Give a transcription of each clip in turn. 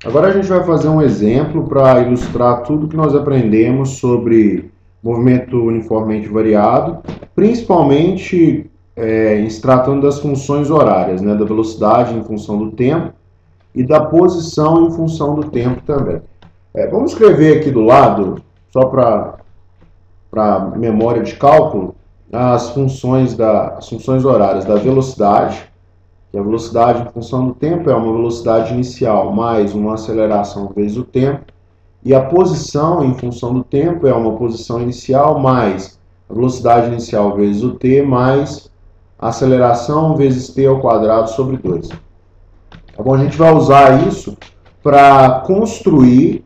Agora a gente vai fazer um exemplo para ilustrar tudo que nós aprendemos sobre movimento uniformemente variado, principalmente se tratando das funções horárias, né, da velocidade em função do tempo e da posição em função do tempo também. Vamos escrever aqui do lado, só para memória de cálculo, as funções horárias da velocidade, que a velocidade em função do tempo é uma velocidade inicial mais uma aceleração vezes o tempo, e a posição em função do tempo é uma posição inicial mais a velocidade inicial vezes o t mais a aceleração vezes t ao quadrado sobre 2. Tá bom? A gente vai usar isso para construir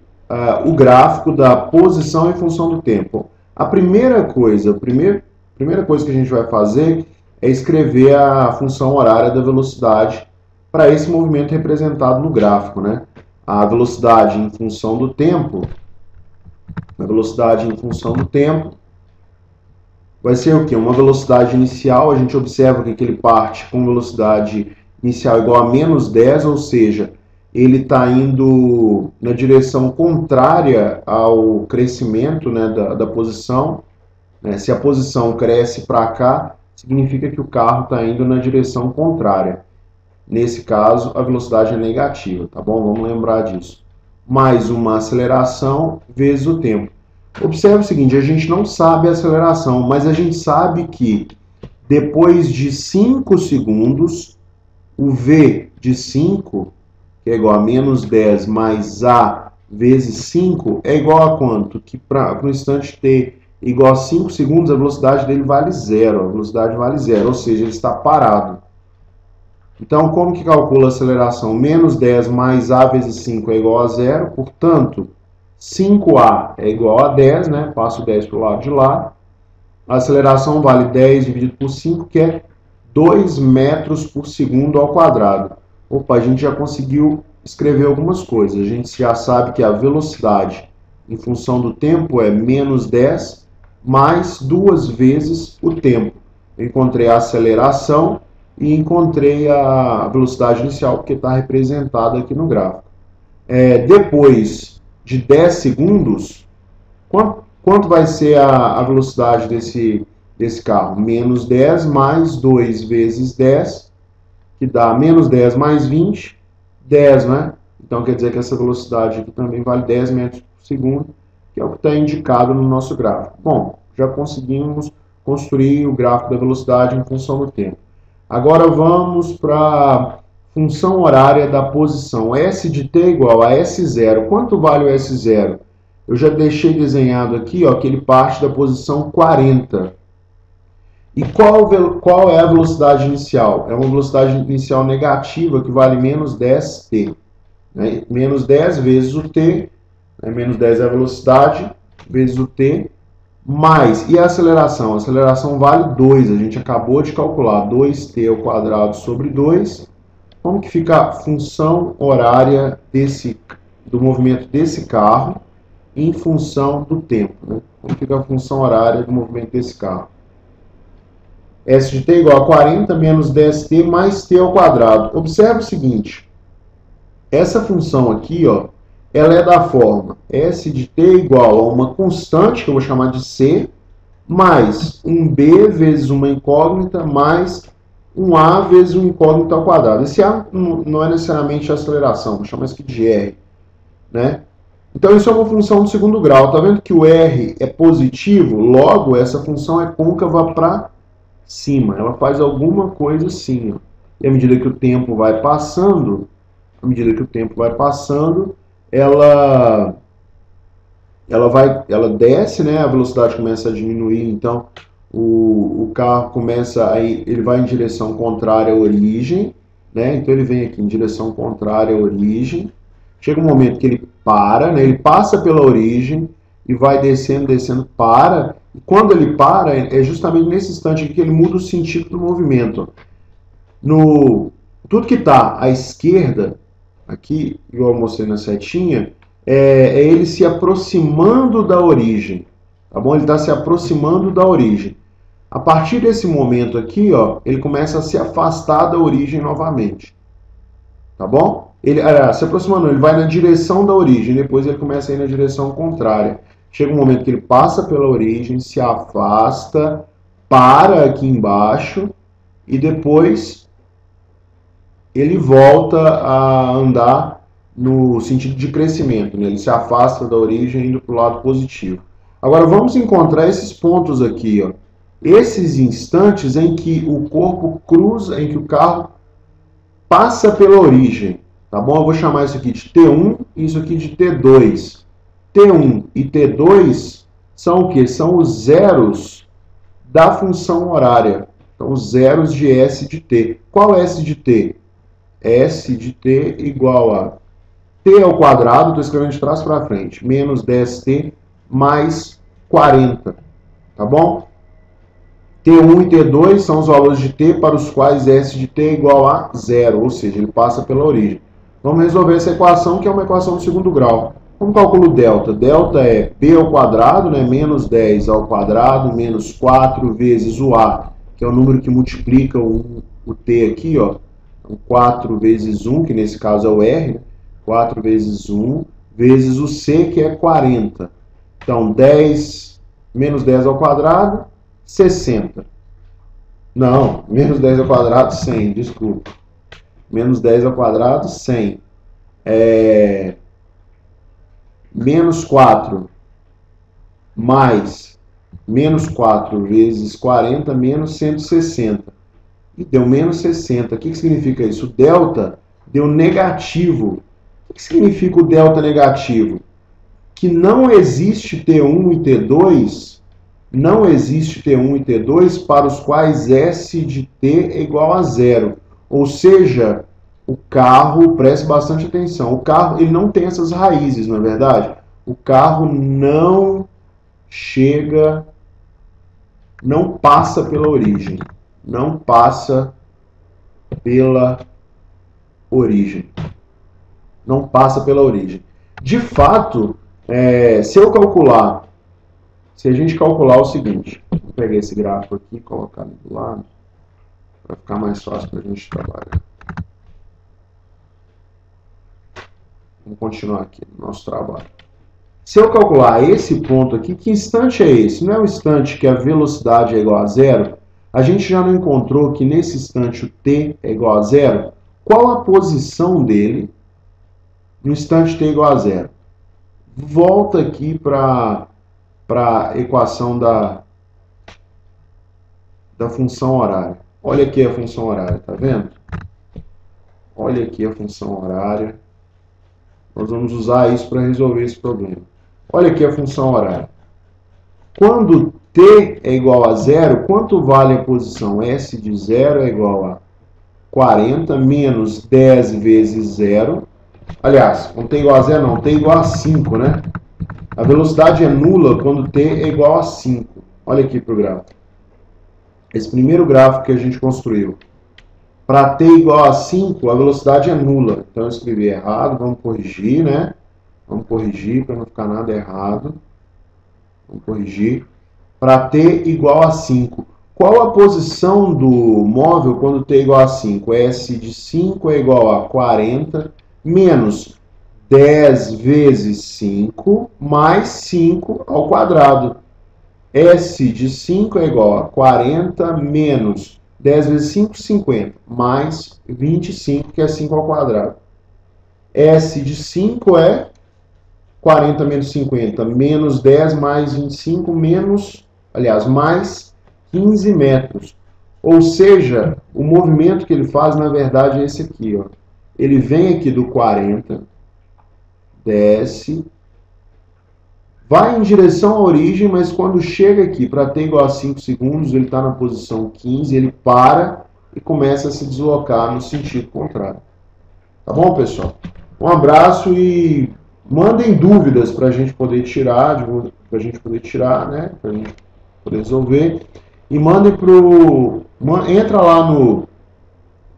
o gráfico da posição em função do tempo. A primeira coisa que a gente vai fazer é escrever a função horária da velocidade para esse movimento representado no gráfico, né? A velocidade em função do tempo, vai ser o quê? Uma velocidade inicial, a gente observa que ele parte com velocidade inicial igual a menos 10, ou seja, ele está indo na direção contrária ao crescimento, né, da posição. Se a posição cresce para cá, significa que o carro está indo na direção contrária. Nesse caso, a velocidade é negativa, tá bom? Vamos lembrar disso. Mais uma aceleração vezes o tempo. Observe o seguinte, a gente não sabe a aceleração, mas a gente sabe que depois de 5 segundos, o V de 5, que é igual a menos 10 mais A vezes 5, é igual a quanto? Que para o instante t igual a 5 segundos, a velocidade dele vale zero. A velocidade vale zero, ou seja, ele está parado. Então, como que calcula a aceleração? Menos 10 mais A vezes 5 é igual a zero, portanto, 5A é igual a 10, né? Passo 10 para o lado de lá. A aceleração vale 10 dividido por 5, que é 2 metros por segundo ao quadrado. Opa, a gente já conseguiu escrever algumas coisas. A gente já sabe que a velocidade em função do tempo é menos 10 mais 2 vezes o tempo. Eu encontrei a aceleração e encontrei a velocidade inicial, porque está representada aqui no gráfico. Depois de 10 segundos, quanto vai ser a velocidade desse carro? Menos 10 mais 2 vezes 10, que dá menos 10 mais 20, 10, né? Então quer dizer que essa velocidade aqui também vale 10 metros por segundo, que é o que está indicado no nosso gráfico. Bom, já conseguimos construir o gráfico da velocidade em função do tempo. Agora vamos para a função horária da posição. S de t igual a S0. Quanto vale o S0? Eu já deixei desenhado aqui, ó, que ele parte da posição 40. E qual é a velocidade inicial? É uma velocidade inicial negativa que vale menos 10t. Né? Menos 10 vezes o t, né? Menos 10 é a velocidade, vezes o t, mais. E a aceleração? A aceleração vale 2, a gente acabou de calcular, 2t ao quadrado sobre 2. Como que fica a função horária do movimento desse carro em função do tempo? Né? Como fica a função horária do movimento desse carro? S de t igual a 40 menos 10t mais t ao quadrado. Observe o seguinte, essa função aqui, ó, ela é da forma S de t igual a uma constante, que eu vou chamar de C, mais um B vezes uma incógnita, mais um A vezes um incógnito ao quadrado. Esse A não é necessariamente a aceleração, vou chamar isso aqui de R, né? Então, isso é uma função do segundo grau. Está vendo que o R é positivo? Logo, essa função é côncava para cima. Ela faz alguma coisa assim, ó. E à medida que o tempo vai passando, ela desce, né? A velocidade começa a diminuir, então o carro ele vai em direção contrária à origem, né? Então ele vem aqui em direção contrária à origem. Chega um momento que ele para, né? Ele passa pela origem e vai descendo, para. E quando ele para, é justamente nesse instante que ele muda o sentido do movimento. Tudo que está à esquerda, aqui, igual eu mostrei na setinha, é ele se aproximando da origem. Tá bom? Ele está se aproximando da origem. A partir desse momento aqui, ó, ele começa a se afastar da origem novamente. tá bom? Se aproximando, ele vai na direção da origem, depois ele começa a ir na direção contrária. Chega um momento que ele passa pela origem, se afasta, para aqui embaixo e depois ele volta a andar no sentido de crescimento, né? Ele se afasta da origem indo para o lado positivo. Agora vamos encontrar esses pontos aqui, ó. Esses instantes em que o corpo cruza, em que o carro passa pela origem, tá bom? Eu vou chamar isso aqui de T1 e isso aqui de T2. T1 e T2 são o quê? São os zeros da função horária. Então, os zeros de S de T. Qual é S de T? S de T igual a T ao quadrado, estou escrevendo de trás para frente, menos 10T mais 40, tá bom? T1 e T2 são os valores de T para os quais S de T é igual a zero, ou seja, ele passa pela origem. Vamos resolver essa equação, que é uma equação do segundo grau. Como cálculo delta? Delta é B ao quadrado, né? Menos 10 ao quadrado, menos 4 vezes o A, que é o número que multiplica o T aqui, ó. Então, 4 vezes 1, que nesse caso é o R, né? 4 vezes 1, vezes o C, que é 40. Então, 10, menos 10 ao quadrado, 60. Não, menos 10 ao quadrado, 100, desculpa. Menos 10 ao quadrado, 100. Menos 4 mais menos 4 vezes 40, menos 160. E deu menos 60. O que significa isso? O delta deu negativo. O que significa o delta negativo? Que não existe T1 e T2, não existe T1 e T2 para os quais S de T é igual a zero. Ou seja, o carro, preste bastante atenção, o carro ele não tem essas raízes, não é verdade? O carro não chega, não passa pela origem. Não passa pela origem. Não passa pela origem. De fato, se a gente calcular o seguinte, vou pegar esse gráfico aqui e colocar do lado, para ficar mais fácil para a gente trabalhar. Vamos continuar aqui no nosso trabalho. Se eu calcular esse ponto aqui, que instante é esse? Não é o instante que a velocidade é igual a zero? A gente já não encontrou que nesse instante o t é igual a zero? Qual a posição dele no instante t igual a zero? Volta aqui para a equação da função horária. Olha aqui a função horária, tá vendo? Olha aqui a função horária. Nós vamos usar isso para resolver esse problema. Olha aqui a função horária. Quando t é igual a zero, quanto vale a posição? S de zero é igual a 40 menos 10 vezes zero. Aliás, quando t é igual a zero, não, t é igual a 5, né? A velocidade é nula quando t é igual a 5. Olha aqui para o gráfico. Esse primeiro gráfico que a gente construiu. Para t igual a 5, a velocidade é nula. Então eu escrevi errado, vamos corrigir, né? Vamos corrigir para não ficar nada errado. Vamos corrigir. Para t igual a 5. Qual a posição do móvel quando t é igual a 5? S de 5 é igual a 40 menos 10 vezes 5 mais 5 ao quadrado. S de 5 é igual a 40 menos 10 vezes 5, 50, mais 25, que é 5 ao quadrado. S de 5 é 40 menos 50, menos 10 mais 25, mais 15 metros. Ou seja, o movimento que ele faz, na verdade, é esse aqui, ó. Ele vem aqui do 40, desce, vai em direção à origem, mas quando chega aqui para t igual a 5 segundos, ele está na posição 15, ele para e começa a se deslocar no sentido contrário. Tá bom, pessoal? Um abraço e mandem dúvidas para a gente poder tirar, né? Para a gente poder resolver. E mandem entra lá no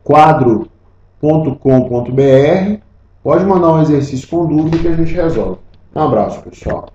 quadro.com.br, pode mandar um exercício com dúvida que a gente resolve. Um abraço, pessoal.